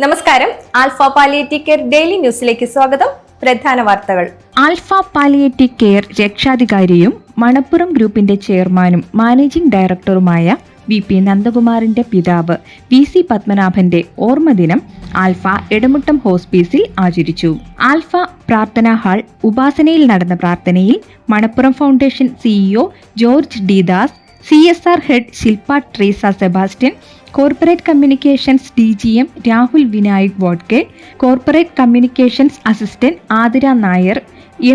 നമസ്കാരം. Alpha palliative care daily ന്യൂസിലേക്ക് സ്വാഗതം. പ്രധാന വാർത്തകൾ. ആൽഫ പാലിയേറ്റീവ് കെയർ രക്ഷാധികാരിയും മണപ്പുറം ഗ്രൂപ്പിന്റെ ചെയർമാനും മാനേജിംഗ് ഡയറക്ടറുമായ വി.പി. നന്ദകുമാറിന്റെ പിതാവ് വി.സി. പത്മനാഭന്റെ ഓർമ്മദിനം ആൽഫ എടമുട്ടം ഹോസ്പീസിൽ ആചരിച്ചു. ആൽഫ പ്രാർത്ഥനാ ഹാൾ ഉപാസനയിൽ നടന്ന പ്രാർത്ഥനയിൽ Manappuram foundation CEO George D Das, CSR head Shilpa Treesa Sebastian, corporate communications DGM Rahul Vinayak Wadke, corporate communications assistant Athira Nair,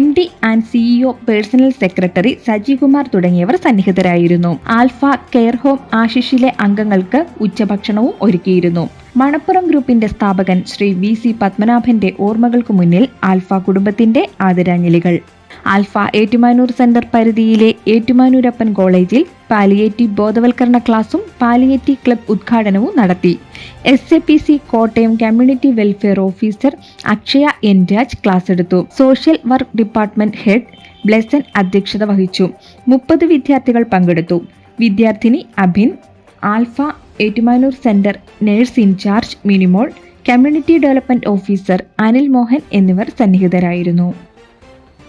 MD and CEO personal secretary Sajikumar തുടങ്ങിയവർ സന്നിഹിതരായിരുന്നു. ആൽഫ കെയർ ഹോം ആശിഷിലെ അംഗങ്ങൾക്ക് ഉച്ചഭക്ഷണവും ഒരുക്കിയിരുന്നു. മണപ്പുറം ഗ്രൂപ്പിന്റെ സ്ഥാപകൻ ശ്രീ വി.സി. പത്മനാഭന്റെ ഓർമ്മകൾക്ക് മുന്നിൽ ആൽഫ കുടുംബത്തിന്റെ ആദരാഞ്ജലികൾ. ആൽഫ ഏറ്റുമാനൂർ സെന്റർ പരിധിയിലെ ഏറ്റുമാനൂരപ്പൻ കോളേജിൽ പാലിയേറ്റീവ് ബോധവൽക്കരണ ക്ലാസും പാലിയേറ്റീവ് ക്ലബ് ഉദ്ഘാടനവും നടത്തി. SAPC Kottayam community welfare officer Akshaya N. Raj class എടുത്തു. Social work department head Blessen അധ്യക്ഷത വഹിച്ചു. 30 വിദ്യാർത്ഥികൾ പങ്കെടുത്തു. വിദ്യാർത്ഥിനി Abhin, Alpha Ettumanoor centre nurse in charge Minimol, community development officer Anil Mohan എന്നിവർ സന്നിഹിതരായിരുന്നു.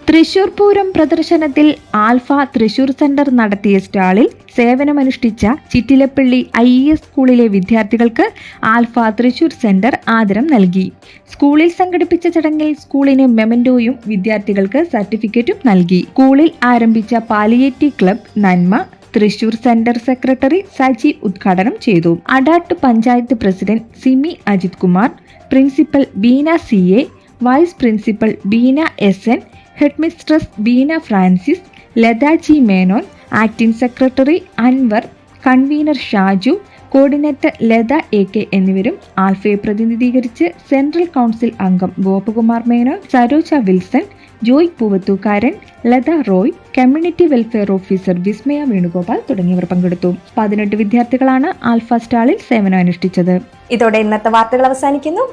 തൃശൂർ പൂരം പ്രദർശനത്തിൽ ആൽഫ തൃശൂർ സെന്റർ നടത്തിയ സ്റ്റാളിൽ സേവനമനുഷ്ഠിച്ച ചിറ്റിലപ്പള്ളി IES സ്കൂളിലെ വിദ്യാർത്ഥികൾക്ക് ആൽഫ തൃശൂർ സെന്റർ ആദരം നൽകി. സ്കൂളിൽ സംഘടിപ്പിച്ച ചടങ്ങിൽ സ്കൂളിന് മെമന്റോയും വിദ്യാർത്ഥികൾക്ക് സർട്ടിഫിക്കറ്റും നൽകി. സ്കൂളിൽ ആരംഭിച്ച പാലിയേറ്റീവ് ക്ലബ് നന്മ തൃശൂർ സെന്റർ സെക്രട്ടറി സജീവ് ഉദ്ഘാടനം ചെയ്തു. Adat panchayat president Simi Ajith Kumar, principal Beena CA, vice principal Beena SN, headmistress Beena Francis, Latha G Menon, acting secretary Anvar, convener Shaju, coordinator Latha AK എന്നിവരും ആൽഫയെ പ്രതിനിധീകരിച്ച് സെൻട്രൽ കൗൺസിൽ അംഗം Gopakumar Menon, Saroja Wilson, Joy Poovathookaran, Latha Roy, community welfare officer Vismaya Venugopal തുടങ്ങിയവർ പങ്കെടുത്തു. 18 വിദ്യാർത്ഥികളാണ് ആൽഫ സ്റ്റാളിൽ സേവനമനുഷ്ഠിച്ചത്. ഇതോടെ ഇന്നത്തെ വാർത്തകൾ അവസാനിക്കുന്നു.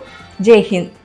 ജയ് ഹിന്ദ്.